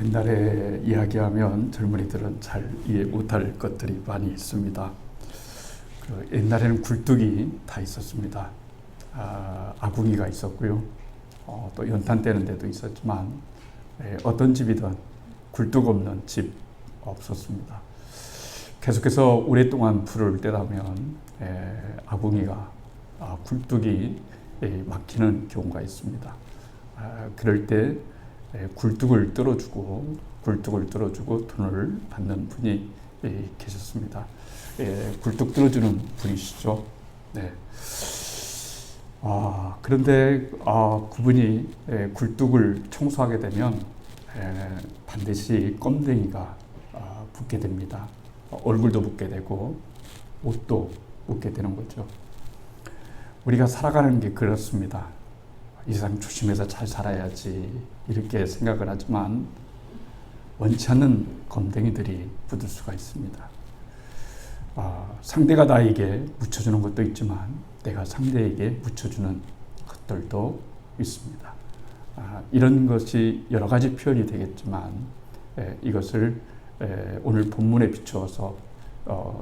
옛날에 이야기하면 젊은이들은 잘 이해 못할 것들이 많이 있습니다. 옛날에는 굴뚝이 다 있었습니다. 아궁이가 있었고요. 또 연탄 떼는 데도 있었지만 어떤 집이든 굴뚝 없는 집 없었습니다. 계속해서 오랫동안 불을 떼다면 아궁이가 굴뚝이 막히는 경우가 있습니다. 그럴 때 굴뚝을 뚫어주고 돈을 받는 분이 계셨습니다. 굴뚝 뚫어주는 분이시죠. 네. 그런데 그분이 굴뚝을 청소하게 되면 반드시 껌댕이가 붙게 됩니다. 얼굴도 붙게 되고 옷도 붙게 되는 거죠. 우리가 살아가는 게 그렇습니다. 이 세상 조심해서 잘 살아야지 이렇게 생각을 하지만 원치 않는 검댕이들이 붙을 수가 있습니다. 상대가 나에게 묻혀주는 것도 있지만 내가 상대에게 묻혀주는 것들도 있습니다. 이런 것이 여러 가지 표현이 되겠지만 이것을 오늘 본문에 비추어서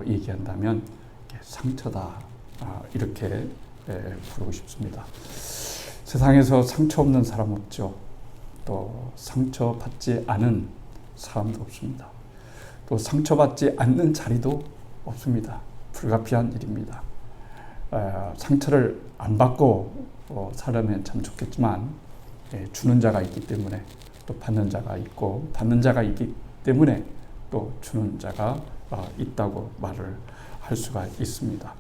얘기한다면 상처다 이렇게 부르고 싶습니다. 세상에서 상처 없는 사람 없죠. 또 상처받지 않은 사람도 없습니다. 또 상처받지 않는 자리도 없습니다. 불가피한 일입니다. 상처를 안 받고 살려면 참 좋겠지만 주는 자가 있기 때문에 또 받는 자가 있고 받는 자가 있기 때문에 또 주는 자가 있다고 말을 할 수가 있습니다.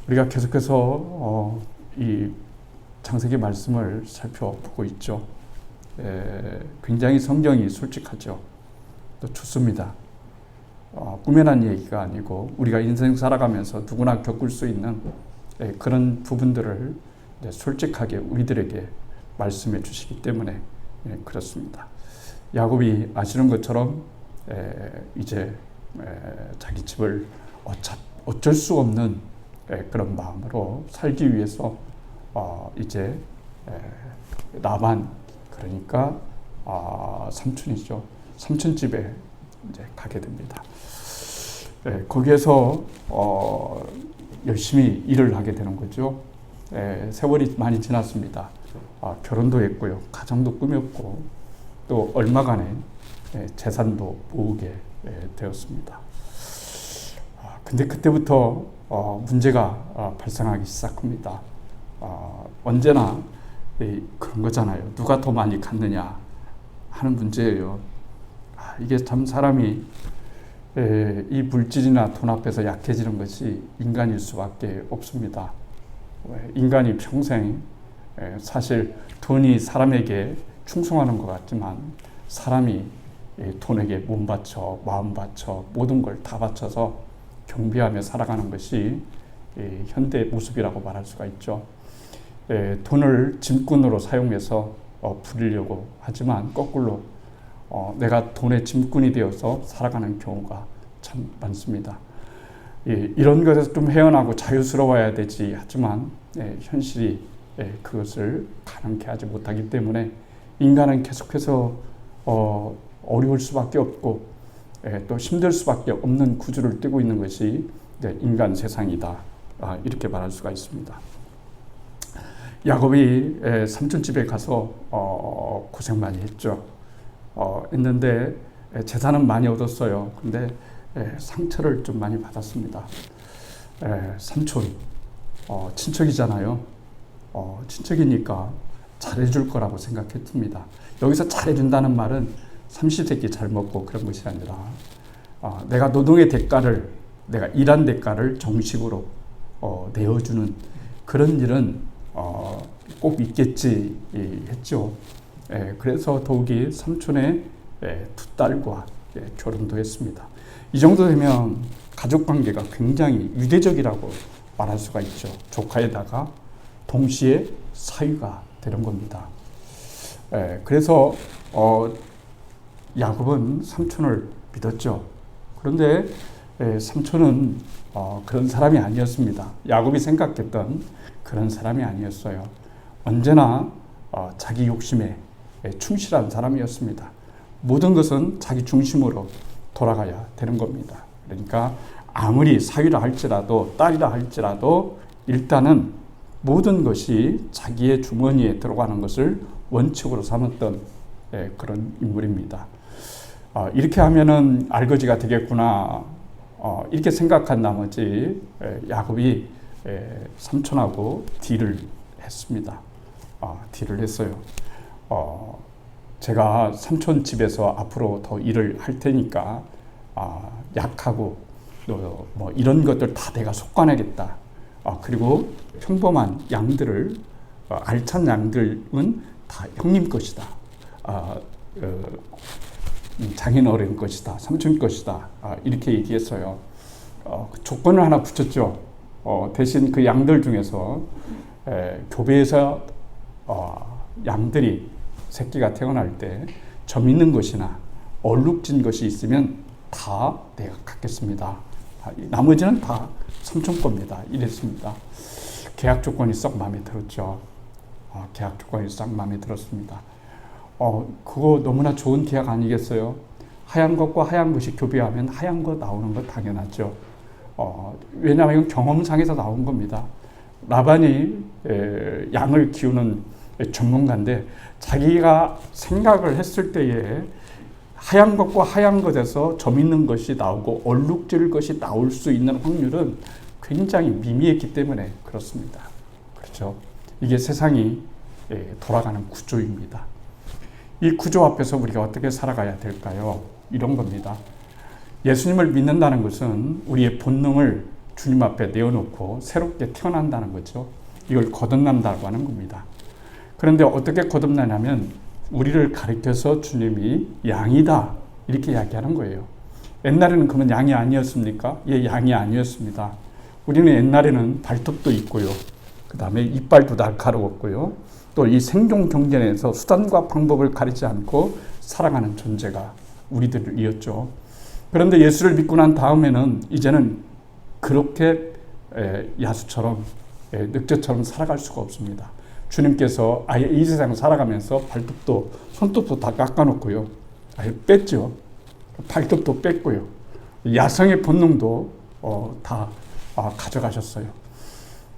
우리가 계속해서 이 창세기 말씀을 살펴보고 있죠. 굉장히 성경이 솔직하죠. 또 좋습니다. 꾸며난 얘기가 아니고 우리가 인생 살아가면서 누구나 겪을 수 있는 그런 부분들을 솔직하게 우리들에게 말씀해 주시기 때문에 그렇습니다. 야곱이 아시는 것처럼 이제 자기 집을 어쩔 수 없는 그런 마음으로 살기 위해서 이제 라반 그러니까 삼촌이죠. 삼촌 집에 이제 가게 됩니다. 거기에서 열심히 일을 하게 되는 거죠. 세월이 많이 지났습니다. 결혼도 했고요. 가정도 꾸몄고 또 얼마간의 재산도 모으게 되었습니다. 근데 그때부터 문제가 발생하기 시작합니다. 언제나 그런 거잖아요. 누가 더 많이 갖느냐 하는 문제예요. 이게 참 사람이 이 물질이나 돈 앞에서 약해지는 것이 인간일 수밖에 없습니다. 인간이 평생 사실 돈이 사람에게 충성하는 것 같지만 사람이 돈에게 몸 바쳐 마음 바쳐 모든 걸 다 바쳐서 경배하며 살아가는 것이 현대 모습이라고 말할 수가 있죠. 돈을 짐꾼으로 사용해서 부리려고 하지만 거꾸로 내가 돈의 짐꾼이 되어서 살아가는 경우가 참 많습니다. 이런 것에서 좀 헤어나고 자유스러워야 되지 하지만 현실이 그것을 가능케 하지 못하기 때문에 인간은 계속해서 어려울 수밖에 없고 또 힘들 수밖에 없는 구조를 띠고 있는 것이 인간 세상이다. 이렇게 말할 수가 있습니다. 야곱이 삼촌집에 가서 고생 많이 했죠. 했는데 재산은 많이 얻었어요. 근데 상처를 좀 많이 받았습니다. 삼촌, 친척이잖아요. 친척이니까 잘해줄 거라고 생각했습니다. 여기서 잘해준다는 말은 삼시세끼 잘 먹고 그런 것이 아니라 내가 노동의 대가를 내가 일한 대가를 정식으로 내어주는 그런 일은 꼭 있겠지 했죠. 그래서 더욱이 삼촌의 두 딸과 결혼도 했습니다. 이 정도 되면 가족관계가 굉장히 유대적이라고 말할 수가 있죠. 조카에다가 동시에 사위가 되는 겁니다. 그래서 야곱은 삼촌을 믿었죠. 그런데 삼촌은 그런 사람이 아니었습니다. 야곱이 생각했던 그런 사람이 아니었어요. 언제나 자기 욕심에 충실한 사람이었습니다. 모든 것은 자기 중심으로 돌아가야 되는 겁니다. 그러니까 아무리 사위라 할지라도 딸이라 할지라도 일단은 모든 것이 자기의 주머니에 들어가는 것을 원칙으로 삼았던 그런 인물입니다. 이렇게 하면은 알거지가 되겠구나 이렇게 생각한 나머지 야곱이 삼촌하고 딜을 했습니다. 딜을 했어요. 제가 삼촌 집에서 앞으로 더 일을 할 테니까 약하고 또 뭐 이런 것들 다 내가 속아내겠다. 그리고 평범한 양들을 알찬 양들은 다 형님 것이다. 장인어른 것이다. 삼촌 것이다. 이렇게 얘기했어요. 조건을 하나 붙였죠. 대신 그 양들 중에서 교배에서 양들이 새끼가 태어날 때 점 있는 것이나 얼룩진 것이 있으면 다 내가 갖겠습니다. 나머지는 다 삼촌 겁니다. 이랬습니다. 계약 조건이 썩 마음에 들었죠. 계약 조건이 싹 마음에 들었습니다. 그거 너무나 좋은 계약 아니겠어요? 하얀 것과 하얀 것이 교배하면 하얀 것 나오는 거 당연하죠. 왜냐하면 이건 경험상에서 나온 겁니다. 라반이 양을 키우는 전문가인데 자기가 생각을 했을 때에 하얀 것과 하얀 것에서 점 있는 것이 나오고 얼룩질 것이 나올 수 있는 확률은 굉장히 미미했기 때문에 그렇습니다. 그렇죠? 이게 세상이 돌아가는 구조입니다. 이 구조 앞에서 우리가 어떻게 살아가야 될까요? 이런 겁니다. 예수님을 믿는다는 것은 우리의 본능을 주님 앞에 내어놓고 새롭게 태어난다는 거죠. 이걸 거듭난다고 하는 겁니다. 그런데 어떻게 거듭나냐면 우리를 가리켜서 주님이 양이다 이렇게 이야기하는 거예요. 옛날에는 그러면 양이 아니었습니까? 예, 양이 아니었습니다. 우리는 옛날에는 발톱도 있고요. 그 다음에 이빨도 날카로웠고요. 또 이 생존 경쟁에서 수단과 방법을 가리지 않고 살아가는 존재가 우리들이었죠. 그런데 예수를 믿고 난 다음에는 이제는 그렇게 야수처럼 늑대처럼 살아갈 수가 없습니다. 주님께서 아예 이 세상을 살아가면서 발톱도 손톱도 다 깎아놓고요. 아예 뺐죠. 발톱도 뺐고요. 야성의 본능도 다 가져가셨어요.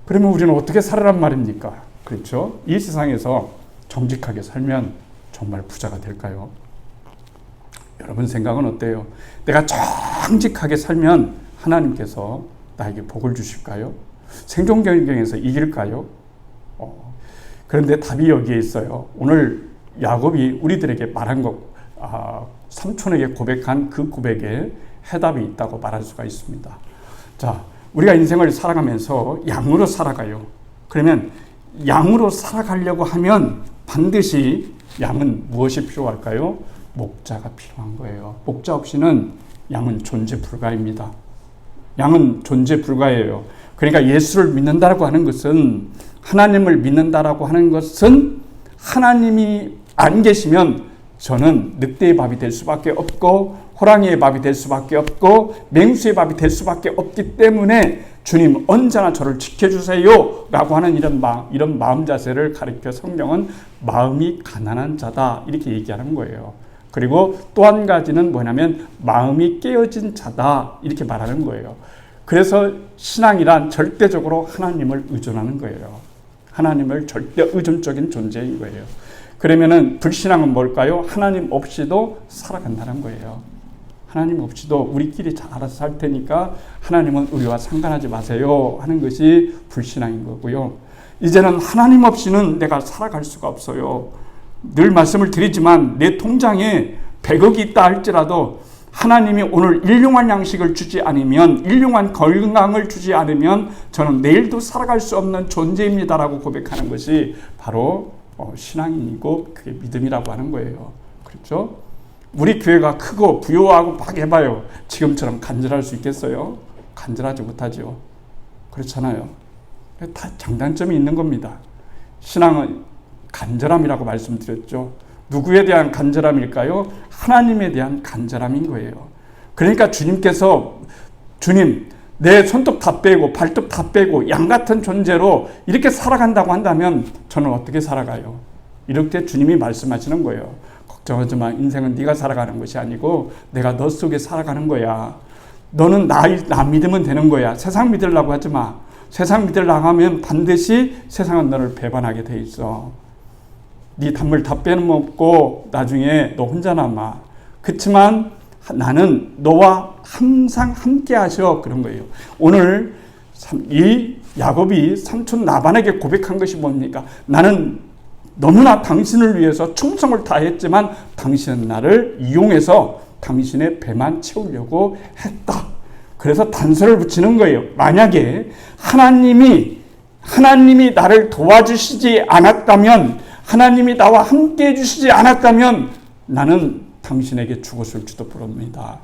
그러면 우리는 어떻게 살아란 말입니까? 그렇죠? 이 세상에서 정직하게 살면 정말 부자가 될까요? 여러분 생각은 어때요? 내가 정직하게 살면 하나님께서 나에게 복을 주실까요? 생존 경쟁에서 이길까요? 그런데 답이 여기에 있어요. 오늘 야곱이 우리들에게 말한 것, 삼촌에게 고백한 그 고백에 해답이 있다고 말할 수가 있습니다. 자, 우리가 인생을 살아가면서 양으로 살아가요. 그러면 양으로 살아가려고 하면 반드시 양은 무엇이 필요할까요? 목자가 필요한 거예요. 목자 없이는 양은 존재 불가입니다. 양은 존재 불가예요. 그러니까 예수를 믿는다라고 하는 것은 하나님을 믿는다라고 하는 것은 하나님이 안 계시면 저는 늑대의 밥이 될 수밖에 없고 호랑이의 밥이 될 수밖에 없고 맹수의 밥이 될 수밖에 없기 때문에 주님 언제나 저를 지켜주세요 라고 하는 이런 마음 자세를 가리켜 성경은 마음이 가난한 자다 이렇게 얘기하는 거예요. 그리고 또 한 가지는 뭐냐면 마음이 깨어진 자다 이렇게 말하는 거예요. 그래서 신앙이란 절대적으로 하나님을 의존하는 거예요. 하나님을 절대 의존적인 존재인 거예요. 그러면은 불신앙은 뭘까요? 하나님 없이도 살아간다는 거예요. 하나님 없이도 우리끼리 잘 알아서 살 테니까 하나님은 우리와 상관하지 마세요 하는 것이 불신앙인 거고요. 이제는 하나님 없이는 내가 살아갈 수가 없어요. 늘 말씀을 드리지만 내 통장에 100억이 있다 할지라도 하나님이 오늘 일용할 양식을 주지 않으면, 일용할 건강을 주지 않으면 저는 내일도 살아갈 수 없는 존재입니다라고 고백하는 것이 바로 신앙이고 그게 믿음이라고 하는 거예요. 그렇죠? 우리 교회가 크고 부유하고 막 해봐요. 지금처럼 간절할 수 있겠어요? 간절하지 못하죠. 그렇잖아요. 다 장단점이 있는 겁니다. 신앙은 간절함이라고 말씀드렸죠. 누구에 대한 간절함일까요? 하나님에 대한 간절함인 거예요. 그러니까 주님께서 주님 내 손톱 다 빼고 발톱 다 빼고 양 같은 존재로 이렇게 살아간다고 한다면 저는 어떻게 살아가요? 이렇게 주님이 말씀하시는 거예요. 걱정하지 마. 인생은 네가 살아가는 것이 아니고 내가 너 속에 살아가는 거야. 너는 나 믿으면 되는 거야. 세상 믿으려고 하지 마. 세상 믿으려고 하면 반드시 세상은 너를 배반하게 돼 있어. 네 단물 다 빼놓고 나중에 너 혼자 남아. 그렇지만 나는 너와 항상 함께 하셔. 그런 거예요. 오늘 이 야곱이 삼촌 라반에게 고백한 것이 뭡니까? 나는 너무나 당신을 위해서 충성을 다했지만 당신은 나를 이용해서 당신의 배만 채우려고 했다. 그래서 단서를 붙이는 거예요. 만약에 하나님이 나를 도와주시지 않았다면, 하나님이 나와 함께 해주시지 않았다면 나는 당신에게 죽었을지도 모릅니다.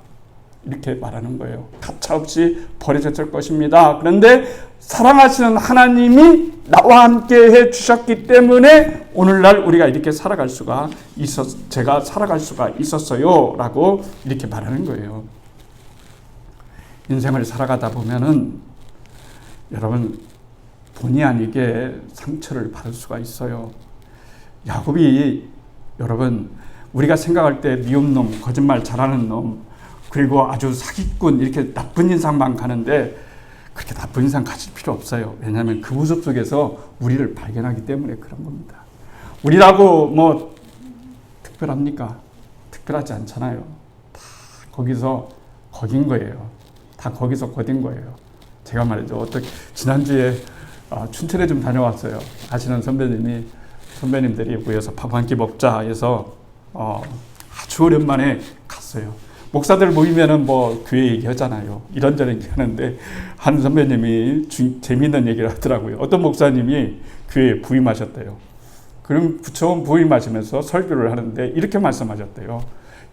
이렇게 말하는 거예요. 가차없이 버려졌을 것입니다. 그런데 사랑하시는 하나님이 나와 함께 해주셨기 때문에 오늘날 우리가 이렇게 살아갈 수가 제가 살아갈 수가 있었어요. 라고 이렇게 말하는 거예요. 인생을 살아가다 보면은 여러분 본의 아니게 상처를 받을 수가 있어요. 야곱이 여러분 우리가 생각할 때 미운 놈, 거짓말 잘하는 놈, 그리고 아주 사기꾼 이렇게 나쁜 인상만 가는데 그렇게 나쁜 인상 가질 필요 없어요. 왜냐하면 그 모습 속에서 우리를 발견하기 때문에 그런 겁니다. 우리라고 뭐 특별합니까? 특별하지 않잖아요. 다 거기서 거긴 거예요. 다 거기서 거딘 거예요. 제가 말이죠. 지난주에 춘천에 좀 다녀왔어요. 아시는 선배님들이 모여서 밥 한 끼 먹자 해서 아주 오랜만에 갔어요. 목사들 모이면은 뭐 교회 얘기하잖아요. 이런저런 얘기하는데 한 선배님이 재미있는 얘기를 하더라고요. 어떤 목사님이 교회에 부임하셨대요. 그럼 부처원 부임하시면서 설교를 하는데 이렇게 말씀하셨대요.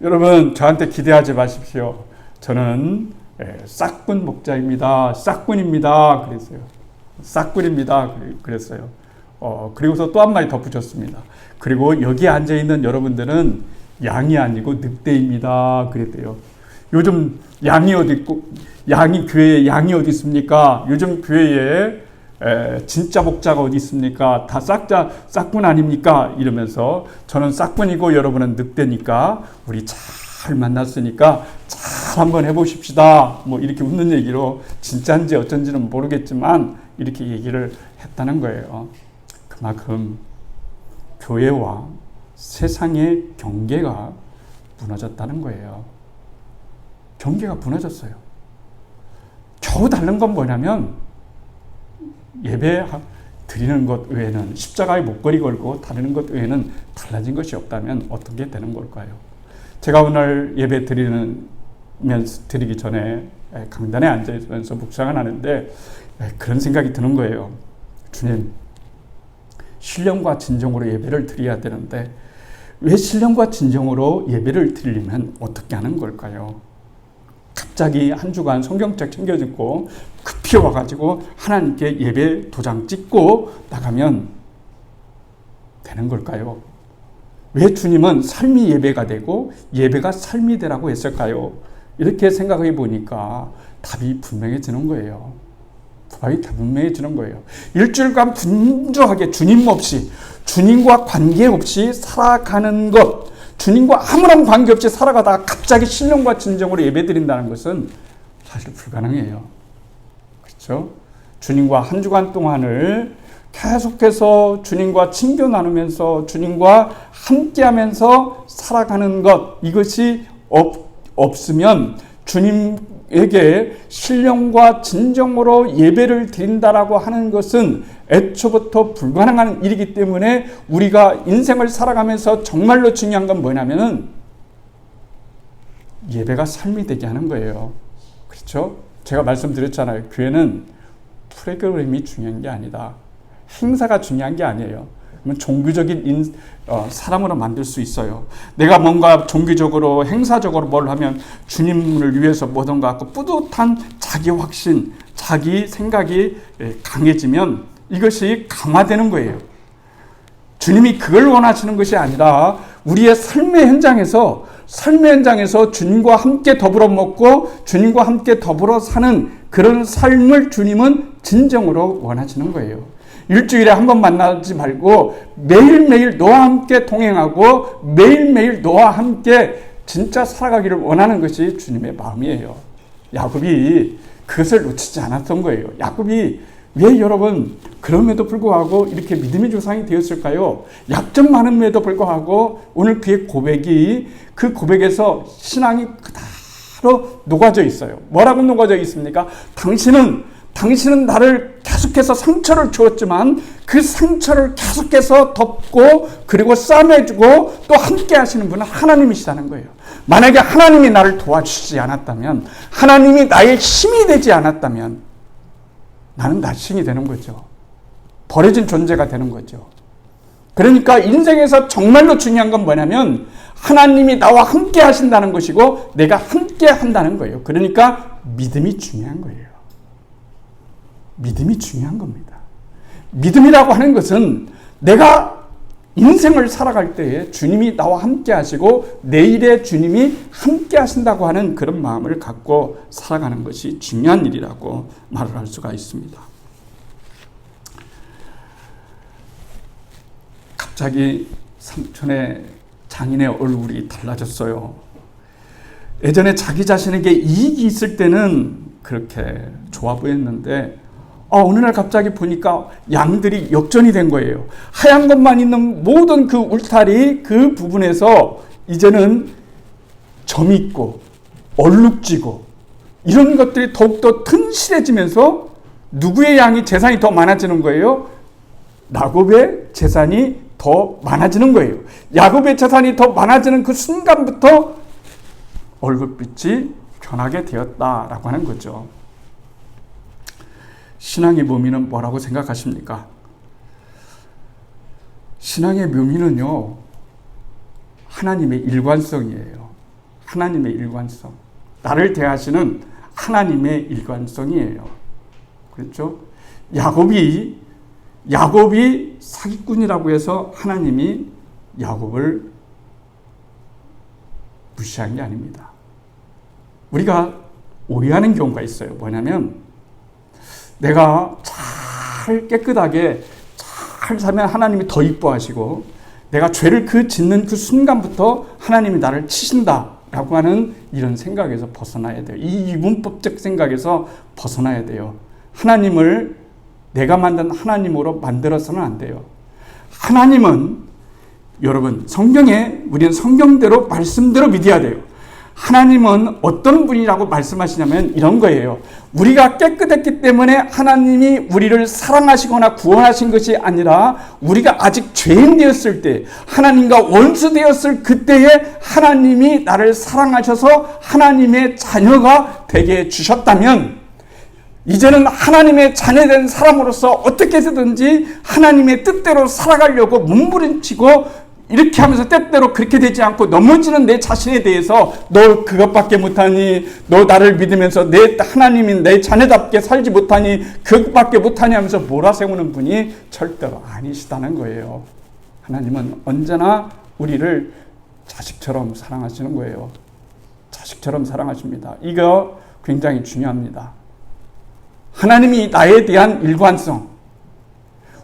여러분 저한테 기대하지 마십시오. 저는 싹군 목자입니다. 싹군입니다. 그랬어요. 싹군입니다. 그랬어요. 그리고서 또 한 마디 덧붙였습니다. 그리고 여기 앉아있는 여러분들은 양이 아니고 늑대입니다. 그랬대요. 요즘 양이 어디 있고, 교회에 양이 어디 있습니까? 요즘 교회에 진짜 목자가 어디 있습니까? 다 싹군 아닙니까? 이러면서 저는 싹군이고 여러분은 늑대니까 우리 잘 만났으니까 잘 한번 해보십시다. 뭐 이렇게 웃는 얘기로 진짜인지 어쩐지는 모르겠지만 이렇게 얘기를 했다는 거예요. 그만큼 교회와 세상의 경계가 무너졌다는 거예요. 경계가 무너졌어요. 겨우 다른 건 뭐냐면 예배 드리는 것 외에는 십자가에 목걸이 걸고 다니는 것 외에는 달라진 것이 없다면 어떤 게 되는 걸까요? 제가 오늘 예배 드리기 전에 강단에 앉아있으면서 묵상을 하는데 그런 생각이 드는 거예요. 주님, 신령과 진정으로 예배를 드려야 되는데 왜 신령과 진정으로 예배를 드리려면 어떻게 하는 걸까요? 갑자기 한 주간 성경책 챙겨듣고 급히 와가지고 하나님께 예배 도장 찍고 나가면 되는 걸까요? 왜 주님은 삶이 예배가 되고 예배가 삶이 되라고 했을까요? 이렇게 생각해 보니까 답이 분명해지는 거예요. 답이 분명해지는 거예요. 일주일간 분주하게 주님 없이, 주님과 관계없이 살아가는 것, 주님과 아무런 관계없이 살아가다가 갑자기 신령과 진정으로 예배드린다는 것은 사실 불가능해요. 그렇죠? 주님과 한 주간 동안을 계속해서 주님과 친교 나누면서 주님과 함께하면서 살아가는 것, 이것이 없으면 주님에게 신령과 진정으로 예배를 드린다라고 하는 것은 애초부터 불가능한 일이기 때문에 우리가 인생을 살아가면서 정말로 중요한 건 뭐냐면은 예배가 삶이 되게 하는 거예요. 그렇죠? 제가 말씀드렸잖아요. 교회는 프로그램이 중요한 게 아니다. 행사가 중요한 게 아니에요. 종교적인 사람으로 만들 수 있어요. 내가 뭔가 종교적으로 행사적으로 뭘 하면 주님을 위해서 뭐든가 하고 뿌듯한 자기 확신, 자기 생각이 강해지면 이것이 강화되는 거예요. 주님이 그걸 원하시는 것이 아니라 우리의 삶의 현장에서 주님과 함께 더불어 먹고 주님과 함께 더불어 사는 그런 삶을 주님은 진정으로 원하시는 거예요. 일주일에 한 번 만나지 말고 매일매일 너와 함께 동행하고 매일매일 너와 함께 진짜 살아가기를 원하는 것이 주님의 마음이에요. 야곱이 그것을 놓치지 않았던 거예요. 야곱이 왜 여러분 그럼에도 불구하고 이렇게 믿음의 조상이 되었을까요? 약점 많음에도 불구하고 오늘 그의 고백이 그 고백에서 신앙이 그대로 녹아져 있어요. 뭐라고 녹아져 있습니까? 당신은 나를 계속해서 상처를 주었지만 그 상처를 계속해서 덮고 그리고 싸매주고 또 함께 하시는 분은 하나님이시다는 거예요. 만약에 하나님이 나를 도와주시지 않았다면, 하나님이 나의 힘이 되지 않았다면 나는 나싱이 되는 거죠. 버려진 존재가 되는 거죠. 그러니까 인생에서 정말로 중요한 건 뭐냐면 하나님이 나와 함께 하신다는 것이고 내가 함께 한다는 거예요. 그러니까 믿음이 중요한 거예요. 믿음이 중요한 겁니다. 믿음이라고 하는 것은 내가 인생을 살아갈 때에 주님이 나와 함께 하시고 내일의 주님이 함께 하신다고 하는 그런 마음을 갖고 살아가는 것이 중요한 일이라고 말을 할 수가 있습니다. 갑자기 삼촌의 장인의 얼굴이 달라졌어요. 예전에 자기 자신에게 이익이 있을 때는 그렇게 좋아 보였는데 어느 날 갑자기 보니까 양들이 역전이 된 거예요. 하얀 것만 있는 모든 그 울타리 그 부분에서 이제는 점이 있고 얼룩지고 이런 것들이 더욱더 튼실해지면서 누구의 양이 재산이 더 많아지는 거예요? 야곱의 재산이 더 많아지는 거예요. 야곱의 재산이 더 많아지는 그 순간부터 얼굴빛이 변하게 되었다라고 하는 거죠. 신앙의 묘미는 뭐라고 생각하십니까? 신앙의 묘미는요, 하나님의 일관성이에요. 하나님의 일관성. 나를 대하시는 하나님의 일관성이에요. 그렇죠? 야곱이 사기꾼이라고 해서 하나님이 야곱을 무시한 게 아닙니다. 우리가 오해하는 경우가 있어요. 뭐냐면 내가 잘 깨끗하게 잘 살면 하나님이 더 이뻐하시고 내가 죄를 짓는 그 순간부터 하나님이 나를 치신다라고 하는 이런 생각에서 벗어나야 돼요. 이 문법적 생각에서 벗어나야 돼요. 하나님을 내가 만든 하나님으로 만들어서는 안 돼요. 하나님은 여러분 성경에 우리는 성경대로 말씀대로 믿어야 돼요. 하나님은 어떤 분이라고 말씀하시냐면 이런 거예요. 우리가 깨끗했기 때문에 하나님이 우리를 사랑하시거나 구원하신 것이 아니라 우리가 아직 죄인 되었을 때 하나님과 원수 되었을 그때에 하나님이 나를 사랑하셔서 하나님의 자녀가 되게 해주셨다면 이제는 하나님의 자녀된 사람으로서 어떻게 해서든지 하나님의 뜻대로 살아가려고 몸부림치고 이렇게 하면서 때때로 그렇게 되지 않고 넘어지는 내 자신에 대해서 너 그것밖에 못하니, 너 나를 믿으면서 내 하나님인 내 자녀답게 살지 못하니, 그것밖에 못하니 하면서 몰아세우는 분이 절대로 아니시다는 거예요. 하나님은 언제나 우리를 자식처럼 사랑하시는 거예요. 자식처럼 사랑하십니다. 이거 굉장히 중요합니다. 하나님이 나에 대한 일관성.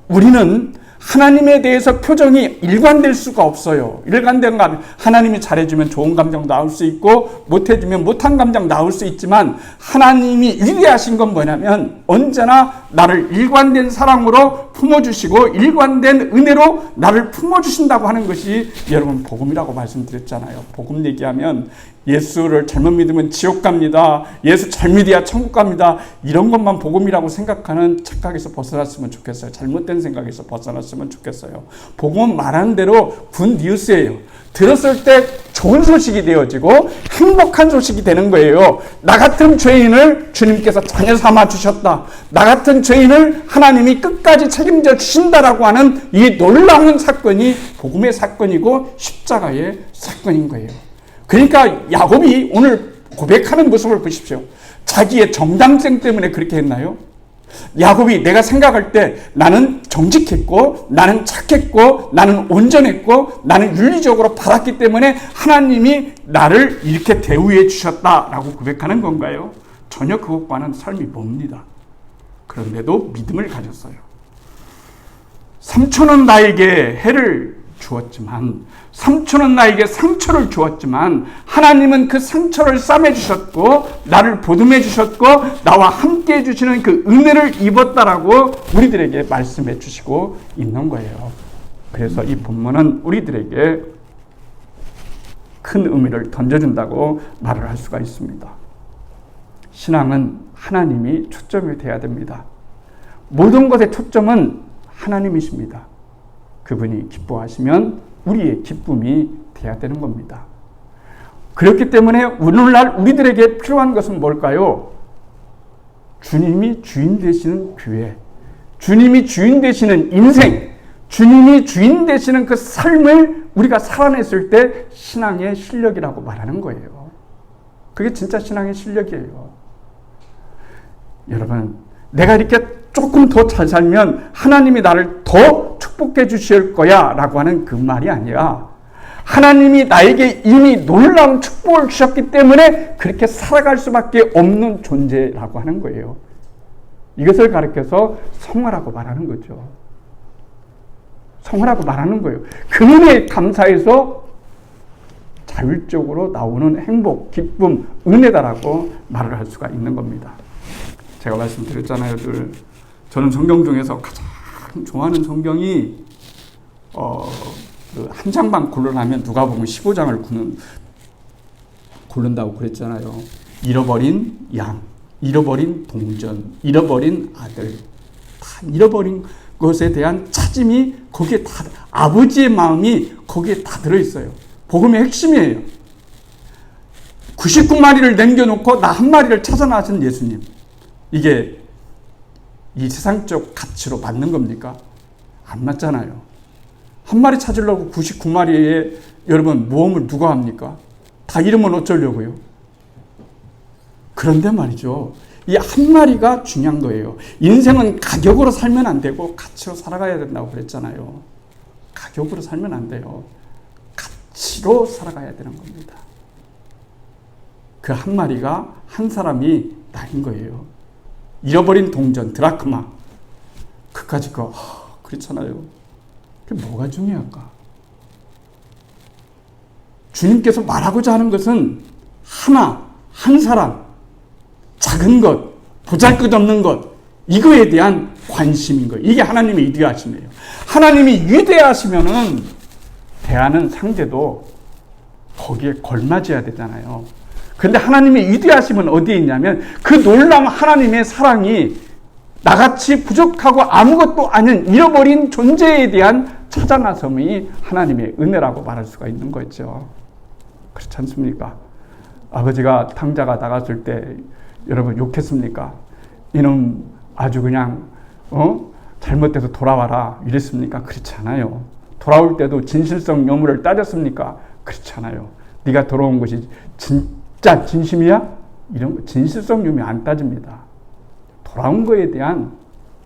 우리는 하나님에 대해서 표정이 일관될 수가 없어요. 일관된 감, 하나님이 잘해주면 좋은 감정 나올 수 있고 못해주면 못한 감정 나올 수 있지만 하나님이 위대하신 건 뭐냐면 언제나 나를 일관된 사랑으로 품어주시고 일관된 은혜로 나를 품어주신다고 하는 것이 여러분 복음이라고 말씀드렸잖아요. 복음 얘기하면 예수를 잘못 믿으면 지옥 갑니다. 예수 잘 믿어야 천국 갑니다. 이런 것만 복음이라고 생각하는 착각에서 벗어났으면 좋겠어요. 잘못된 생각에서 벗어났으면 좋겠어요. 복음은 말하는 대로 굿 뉴스예요. 들었을 때 좋은 소식이 되어지고 행복한 소식이 되는 거예요. 나 같은 죄인을 주님께서 자녀 삼아 주셨다. 나 같은 죄인을 하나님이 끝까지 책임져 주신다라고 하는 이 놀라운 사건이 복음의 사건이고 십자가의 사건인 거예요. 그러니까 야곱이 오늘 고백하는 모습을 보십시오. 자기의 정당성 때문에 그렇게 했나요? 야곱이 내가 생각할 때 나는 정직했고 나는 착했고 나는 온전했고 나는 윤리적으로 받았기 때문에 하나님이 나를 이렇게 대우해 주셨다라고 고백하는 건가요? 전혀 그것과는 삶이 멉니다. 그런데도 믿음을 가졌어요. 삼촌은 나에게 해를 주었지만, 삼촌은 나에게 상처를 주었지만 하나님은 그 상처를 싸매주셨고 나를 보듬해 주셨고 나와 함께 해주시는 그 은혜를 입었다라고 우리들에게 말씀해 주시고 있는 거예요. 그래서 이 본문은 우리들에게 큰 의미를 던져준다고 말을 할 수가 있습니다. 신앙은 하나님이 초점이 되어야 됩니다. 모든 것의 초점은 하나님이십니다. 그분이 기뻐하시면 우리의 기쁨이 되어야 되는 겁니다. 그렇기 때문에 오늘날 우리들에게 필요한 것은 뭘까요? 주님이 주인 되시는 교회, 주님이 주인 되시는 인생, 주님이 주인 되시는 그 삶을 우리가 살아냈을 때 신앙의 실력이라고 말하는 거예요. 그게 진짜 신앙의 실력이에요. 여러분, 내가 이렇게 조금 더 잘 살면 하나님이 나를 더 축복해 주실 거야 라고 하는 그 말이 아니라 하나님이 나에게 이미 놀라운 축복을 주셨기 때문에 그렇게 살아갈 수밖에 없는 존재라고 하는 거예요. 이것을 가르쳐서 성화라고 말하는 거죠. 성화라고 말하는 거예요. 그 은혜에 감사해서 자율적으로 나오는 행복, 기쁨, 은혜다라고 말을 할 수가 있는 겁니다. 제가 말씀드렸잖아요. 저는 성경 중에서 가장 좋아하는 성경이 한 장만 고르라면 누가복음 15장을 고른다고 그랬잖아요. 잃어버린 양, 잃어버린 동전, 잃어버린 아들, 다 잃어버린 것에 대한 찾음이 거기에 다, 아버지의 마음이 거기에 다 들어있어요. 복음의 핵심이에요. 99마리를 남겨놓고 나 한 마리를 찾아 나신 예수님. 이게 이 세상적 가치로 맞는 겁니까? 안 맞잖아요. 한 마리 찾으려고 99마리에 여러분 모험을 누가 합니까? 다 잃으면 어쩌려고요? 그런데 말이죠. 이 한 마리가 중요한 거예요. 인생은 가격으로 살면 안 되고 가치로 살아가야 된다고 그랬잖아요. 가격으로 살면 안 돼요. 가치로 살아가야 되는 겁니다. 그 한 마리가 한 사람이 나인 거예요. 잃어버린 동전, 드라크마. 그까짓 거, 그렇잖아요. 그게 뭐가 중요할까? 주님께서 말하고자 하는 것은 한 사람, 작은 것, 보잘것없는 것, 이거에 대한 관심인 거예요. 이게 하나님의 위대하심이에요. 하나님이 위대하시면은 대하는 상대도 거기에 걸맞아야 되잖아요. 그런데 하나님의 위대하심은 어디에 있냐면 그 놀라운 하나님의 사랑이 나같이 부족하고 아무것도 아닌 잃어버린 존재에 대한 찾아 나섬이 하나님의 은혜라고 말할 수가 있는 거죠. 그렇지 않습니까? 아버지가 탕자가 나갔을 때 여러분 욕했습니까? 이놈 아주 그냥 잘못돼서 돌아와라 이랬습니까? 그렇지 않아요. 돌아올 때도 진실성 여부를 따졌습니까? 그렇지 않아요. 네가 돌아온 것이 진짜 진심이야? 이런 거 진실성 유무 안 따집니다. 돌아온 거에 대한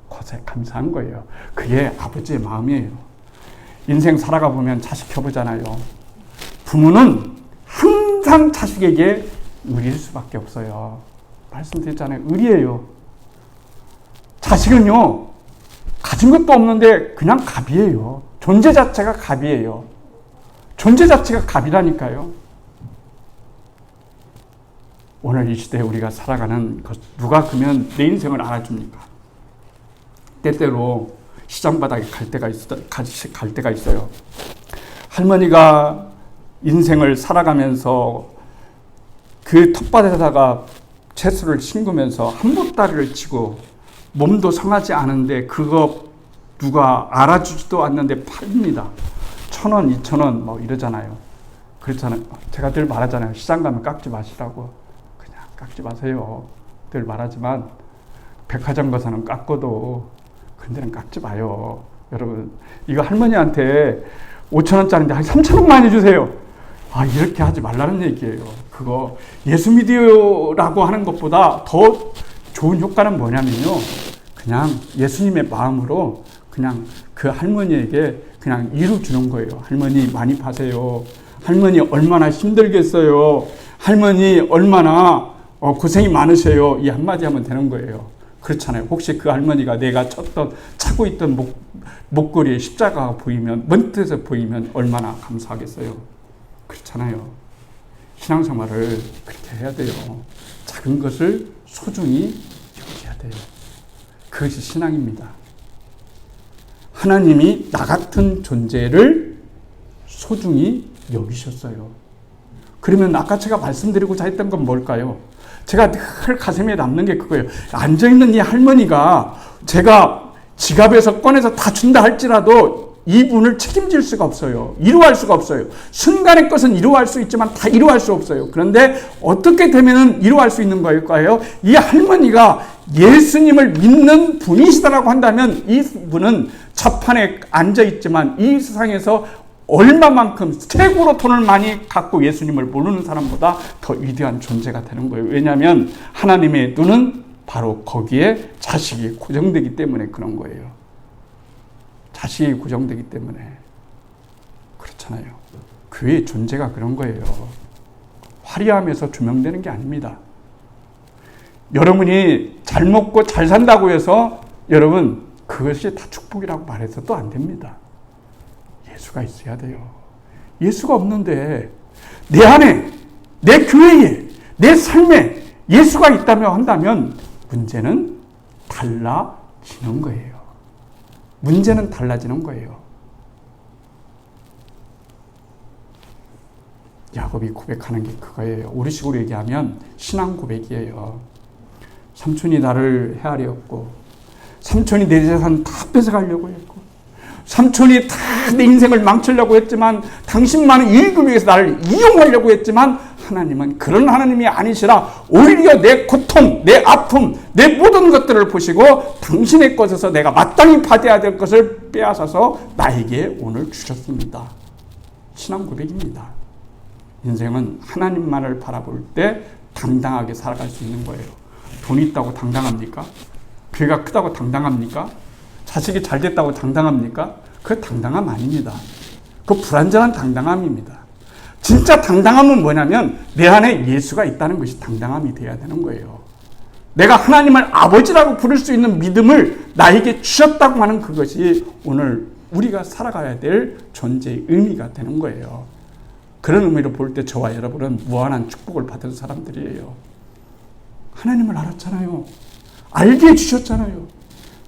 것에 감사한 거예요. 그게 아버지의 마음이에요. 인생 살아가 보면 자식 켜보잖아요. 부모는 항상 자식에게 의리일 수밖에 없어요. 말씀드렸잖아요. 의리예요. 자식은요, 가진 것도 없는데 그냥 갑이에요. 존재 자체가 갑이에요. 존재 자체가 갑이라니까요. 오늘 이 시대에 우리가 살아가는 것, 누가 그러면 내 인생을 알아줍니까? 때때로 시장 바닥에 갈 때가 있어요. 할머니가 인생을 살아가면서 그 텃밭에다가 채소를 심으면서 한 보따리를 치고 몸도 상하지 않은데 그거 누가 알아주지도 않는데 팔립니다. 1,000원, 2,000원 뭐 이러잖아요. 그렇잖아요. 제가 늘 말하잖아요. 시장 가면 깎지 마시라고. 그냥 깎지 마세요. 늘 말하지만 백화점 가서는 깎고도 그런 데는 깎지 마요. 여러분 이거 할머니한테 5,000원짜리인데 한 3,000원만 해주세요. 이렇게 하지 말라는 얘기예요. 그거 예수 믿어요라고 하는 것보다 더 좋은 효과는 뭐냐면요. 그냥 예수님의 마음으로 그냥 그 할머니에게 그냥 이루 주는 거예요. 할머니 많이 파세요. 할머니 얼마나 힘들겠어요. 할머니 얼마나 고생이 많으세요. 이 한마디 하면 되는 거예요. 그렇잖아요. 혹시 그 할머니가 내가 차고 있던 목걸이에 십자가가 보이면, 먼뜻에 보이면 얼마나 감사하겠어요. 그렇잖아요. 신앙생활을 그렇게 해야 돼요. 작은 것을 소중히 여겨야 돼요. 그것이 신앙입니다. 하나님이 나 같은 존재를 소중히 여기셨어요. 그러면 아까 제가 말씀드리고자 했던 건 뭘까요? 제가 늘 가슴에 남는 게 그거예요. 앉아있는 이 할머니가 제가 지갑에서 꺼내서 다 준다 할지라도 이분을 책임질 수가 없어요. 이루할 수가 없어요. 순간의 것은 이루할 수 있지만 다 이루할 수 없어요. 그런데 어떻게 되면 이루할 수 있는 걸까요? 이 할머니가 예수님을 믿는 분이시다라고 한다면 이 분은 좌판에 앉아있지만 이 세상에서 얼마만큼 최고로 돈을 많이 갖고 예수님을 모르는 사람보다 더 위대한 존재가 되는 거예요. 왜냐하면 하나님의 눈은 바로 거기에 자식이 고정되기 때문에 그런 거예요. 자식이 고정되기 때문에. 그렇잖아요. 교회의 존재가 그런 거예요. 화려함에서 조명되는 게 아닙니다. 여러분이 잘 먹고 잘 산다고 해서 여러분 그것이 다 축복이라고 말해서도 안 됩니다. 예수가 있어야 돼요. 예수가 없는데 내 안에, 내 교회에, 내 삶에 예수가 있다며 한다면 문제는 달라지는 거예요. 문제는 달라지는 거예요. 야곱이 고백하는 게 그거예요. 우리식으로 얘기하면 신앙 고백이에요. 삼촌이 나를 헤아렸고, 삼촌이 내 재산 다 뺏어가려고 했고, 삼촌이 다 내 인생을 망치려고 했지만, 당신만은 일을 위해서 나를 이용하려고 했지만, 하나님은 그런 하나님이 아니시라 오히려 내 고통, 내 아픔, 내 모든 것들을 보시고 당신의 것에서 내가 마땅히 받아야 될 것을 빼앗아서 나에게 오늘 주셨습니다. 신앙 고백입니다. 인생은 하나님만을 바라볼 때 당당하게 살아갈 수 있는 거예요. 돈이 있다고 당당합니까? 교회가 크다고 당당합니까? 자식이 잘 됐다고 당당합니까? 그 당당함 아닙니다. 그 불완전한 당당함입니다. 진짜 당당함은 뭐냐면 내 안에 예수가 있다는 것이 당당함이 되어야 되는 거예요. 내가 하나님을 아버지라고 부를 수 있는 믿음을 나에게 주셨다고 하는 그것이 오늘 우리가 살아가야 될 존재의 의미가 되는 거예요. 그런 의미로 볼 때 저와 여러분은 무한한 축복을 받은 사람들이에요. 하나님을 알았잖아요. 알게 해주셨잖아요.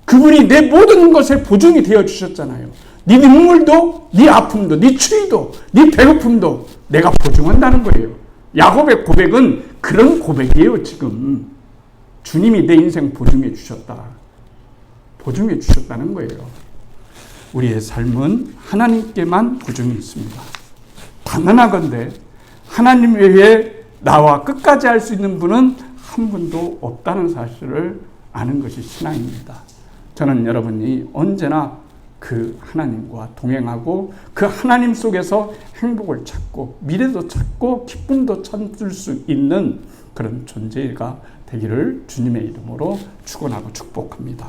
그분이 내 모든 것에 보증이 되어 주셨잖아요. 네 눈물도, 네 아픔도, 네 추위도, 네 배고픔도 내가 보증한다는 거예요. 야곱의 고백은 그런 고백이에요. 지금 주님이 내 인생 보증해 주셨다. 보증해 주셨다는 거예요. 우리의 삶은 하나님께만 보증이 있습니다. 당연하건대 하나님 외에 나와 끝까지 할 수 있는 분은 한 분도 없다는 사실을 아는 것이 신앙입니다. 저는 여러분이 언제나 그 하나님과 동행하고 그 하나님 속에서 행복을 찾고 미래도 찾고 기쁨도 찾을 수 있는 그런 존재가 되기를 주님의 이름으로 축원하고 축복합니다.